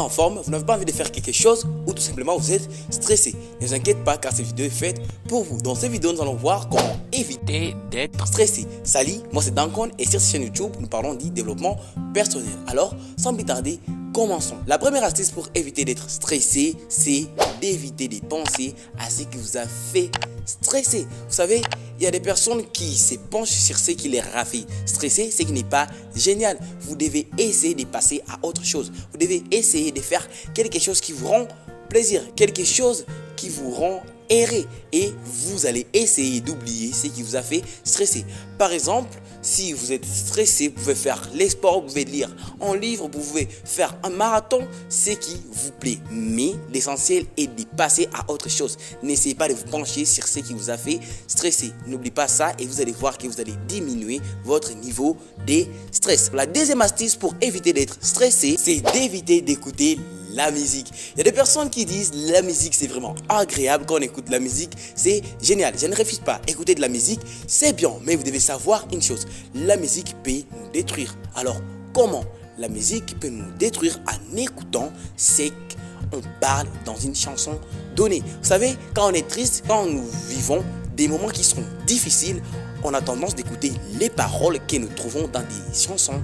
en forme, vous n'avez pas envie de faire quelque chose ou tout simplement vous êtes stressé. Ne vous inquiétez pas car cette vidéo est faite pour vous. Dans cette vidéo, nous allons voir comment éviter d'être stressé. Salut, moi c'est Dankon et sur cette chaîne YouTube, nous parlons du développement personnel. Alors, sans plus tarder, commençons. La première astuce pour éviter d'être stressé, c'est d'éviter de penser à ce qui vous a fait stresser. Vous savez, il y a des personnes qui se penchent sur ce qui les a fait stresser, ce qui n'est pas génial. Vous devez essayer de passer à autre chose. Vous devez essayer de faire quelque chose qui vous rend plaisir, quelque chose qui vous rend errer et vous allez essayer d'oublier ce qui vous a fait stresser. Par exemple, si vous êtes stressé, vous pouvez faire les sports, vous pouvez lire un livre, vous pouvez faire un marathon, ce qui vous plaît. Mais l'essentiel est de passer à autre chose. N'essayez pas de vous pencher sur ce qui vous a fait stresser. N'oubliez pas ça et vous allez voir que vous allez diminuer votre niveau de stress. La deuxième astuce pour éviter d'être stressé, c'est d'éviter d'écouter la musique. Il y a des personnes qui disent la musique c'est vraiment agréable quand on écoute la musique, c'est génial. Je ne refuse pas, écouter de la musique c'est bien, mais vous devez savoir une chose, la musique peut nous détruire. Alors comment la musique peut nous détruire en écoutant ce qu'on parle dans une chanson donnée? Vous savez, quand on est triste, quand nous vivons des moments qui sont difficiles, on a tendance d'écouter les paroles que nous trouvons dans des chansons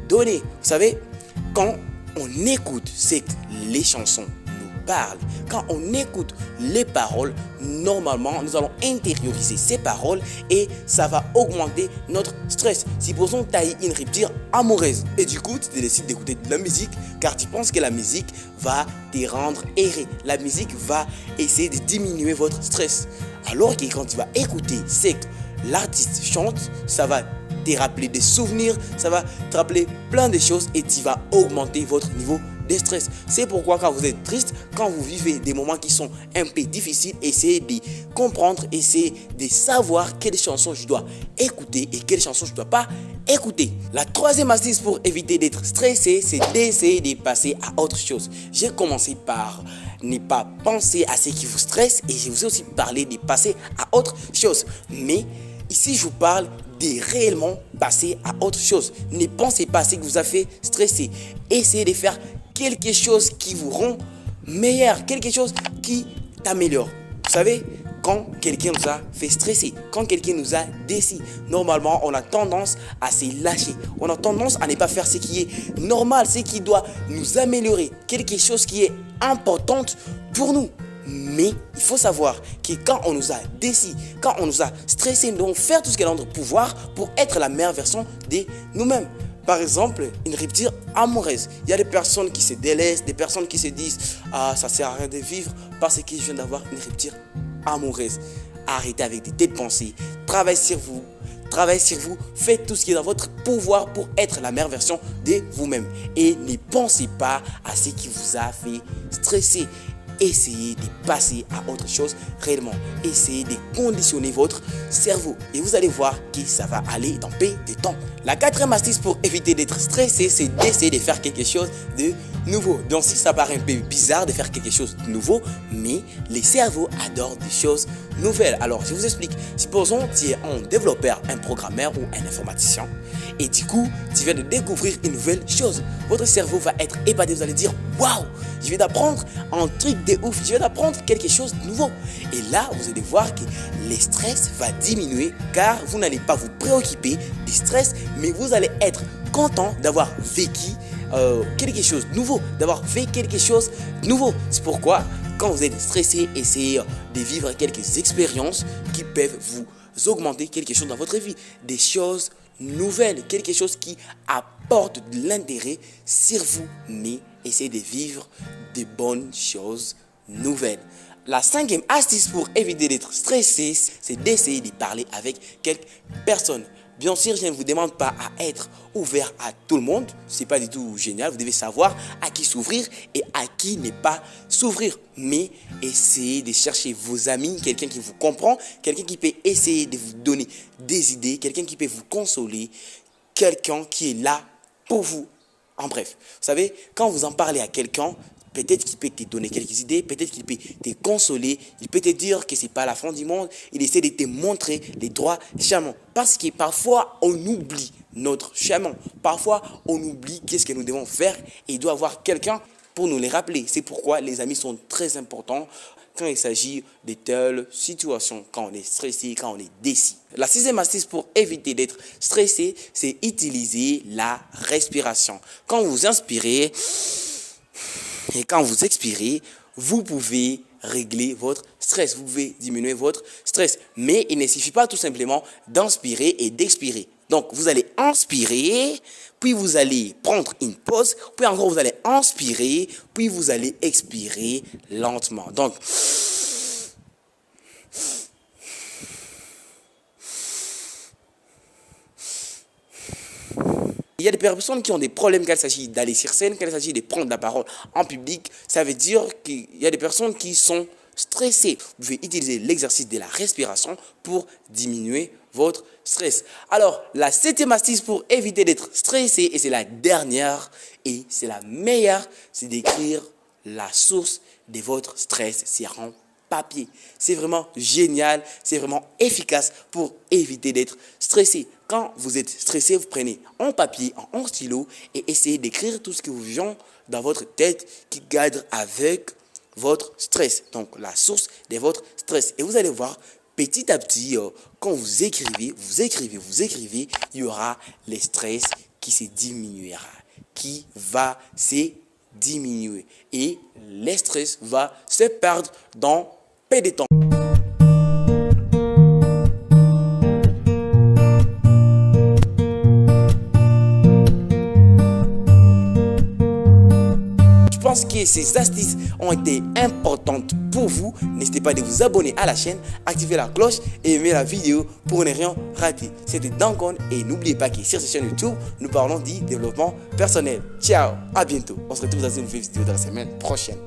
données. Vous savez, quand on écoute ce que les chansons nous parlent, quand on écoute les paroles, normalement, nous allons intérioriser ces paroles et ça va augmenter notre stress. Supposons que tu as eu une rupture amoureuse et du coup, tu décides d'écouter de la musique car tu penses que la musique va te rendre erré. La musique va essayer de diminuer votre stress. Alors que quand tu vas écouter ce que l'artiste chante, ça va te rappeler des souvenirs, ça va te rappeler plein de choses et tu vas augmenter votre niveau de stress. C'est pourquoi quand vous êtes triste, quand vous vivez des moments qui sont un peu difficiles, essayez de comprendre, essayez de savoir quelles chansons je dois écouter et quelles chansons je ne dois pas écouter. La troisième astuce pour éviter d'être stressé, c'est d'essayer de passer à autre chose. J'ai commencé par ne pas penser à ce qui vous stresse et je vous ai aussi parlé de passer à autre chose. Mais ici, je vous parle de réellement passer à autre chose. Ne pensez pas à ce qui vous a fait stresser. Essayez de faire quelque chose qui vous rend meilleur, quelque chose qui t'améliore. Vous savez, quand quelqu'un nous a fait stresser, quand quelqu'un nous a déçu, normalement, on a tendance à se lâcher. On a tendance à ne pas faire ce qui est normal, ce qui doit nous améliorer, quelque chose qui est important pour nous. Mais il faut savoir que quand on nous a déçus, quand on nous a stressés, nous devons faire tout ce qui est dans notre pouvoir pour être la meilleure version de nous-mêmes. Par exemple, une rupture amoureuse. Il y a des personnes qui se délaissent, des personnes qui se disent « Ah, ça ne sert à rien de vivre parce que je viens d'avoir une rupture amoureuse. » Arrêtez avec des telles pensées. Travaillez sur vous. Faites tout ce qui est dans votre pouvoir pour être la meilleure version de vous-même. Et ne pensez pas à ce qui vous a fait stresser. Essayez de passer à autre chose réellement. Essayez de conditionner votre cerveau et vous allez voir que ça va aller dans peu de temps. La quatrième astuce pour éviter d'être stressé, c'est d'essayer de faire quelque chose de nouveau. Donc si ça paraît un peu bizarre de faire quelque chose de nouveau, mais les cerveaux adorent des choses nouvelles. Alors je vous explique. Supposons que tu es un développeur, un programmeur ou un informaticien et du coup tu viens de découvrir une nouvelle chose. Votre cerveau va être épaté, vous allez dire waouh, je viens d'apprendre un truc de ouf, je viens d'apprendre quelque chose de nouveau. Et là vous allez voir que le stress va diminuer car vous n'allez pas vous préoccuper du stress, mais vous allez être content d'avoir vécu quelque chose de nouveau, d'avoir fait quelque chose de nouveau. C'est pourquoi quand vous êtes stressé, essayez de vivre quelques expériences qui peuvent vous augmenter quelque chose dans votre vie, des choses nouvelles, quelque chose qui apporte de l'intérêt sur vous, mais essayez de vivre de bonnes choses nouvelles. La cinquième astuce pour éviter d'être stressé, c'est d'essayer de parler avec quelques personnes. Bien sûr, je ne vous demande pas à être ouvert à tout le monde. Ce n'est pas du tout génial. Vous devez savoir à qui s'ouvrir et à qui ne pas s'ouvrir. Mais essayez de chercher vos amis, quelqu'un qui vous comprend, quelqu'un qui peut essayer de vous donner des idées, quelqu'un qui peut vous consoler, quelqu'un qui est là pour vous. En bref, vous savez, quand vous en parlez à quelqu'un, peut-être qu'il peut te donner quelques idées, peut-être qu'il peut te consoler, il peut te dire que ce n'est pas la fin du monde, il essaie de te montrer les droits chemins. Parce que parfois, on oublie notre chemin. Parfois, on oublie qu'est-ce que nous devons faire et il doit y avoir quelqu'un pour nous les rappeler. C'est pourquoi les amis sont très importants quand il s'agit de telles situations, quand on est stressé, quand on est décis. La sixième astuce pour éviter d'être stressé, c'est utiliser la respiration. Quand vous inspirez et quand vous expirez, vous pouvez régler votre stress, vous pouvez diminuer votre stress. Mais il ne suffit pas tout simplement d'inspirer et d'expirer. Donc, vous allez inspirer, puis vous allez prendre une pause, puis encore vous allez inspirer, puis vous allez expirer lentement. Donc, il y a des personnes qui ont des problèmes quand il s'agit d'aller sur scène, quand il s'agit de prendre la parole en public. Ça veut dire qu'il y a des personnes qui sont stressées. Vous pouvez utiliser l'exercice de la respiration pour diminuer votre stress. Alors, la septième astuce pour éviter d'être stressé, et c'est la dernière, et c'est la meilleure, c'est d'écrire la source de votre stress sur un papier. C'est vraiment génial, c'est vraiment efficace pour éviter d'être stressé. Quand vous êtes stressé, vous prenez un papier, un stylo et essayez d'écrire tout ce qui vous vient dans votre tête qui cadre avec votre stress. Donc, la source de votre stress. Et vous allez voir, petit à petit, quand vous écrivez, il y aura le stress qui se diminuera, qui va se diminuer. Et le stress va se perdre dans peu de temps. Je pense que ces astuces ont été importantes pour vous. N'hésitez pas de vous abonner à la chaîne, activer la cloche et aimer la vidéo pour ne rien rater. C'était Dankon et n'oubliez pas que sur cette chaîne YouTube, nous parlons du développement personnel. Ciao, à bientôt. On se retrouve dans une nouvelle vidéo dans la semaine prochaine.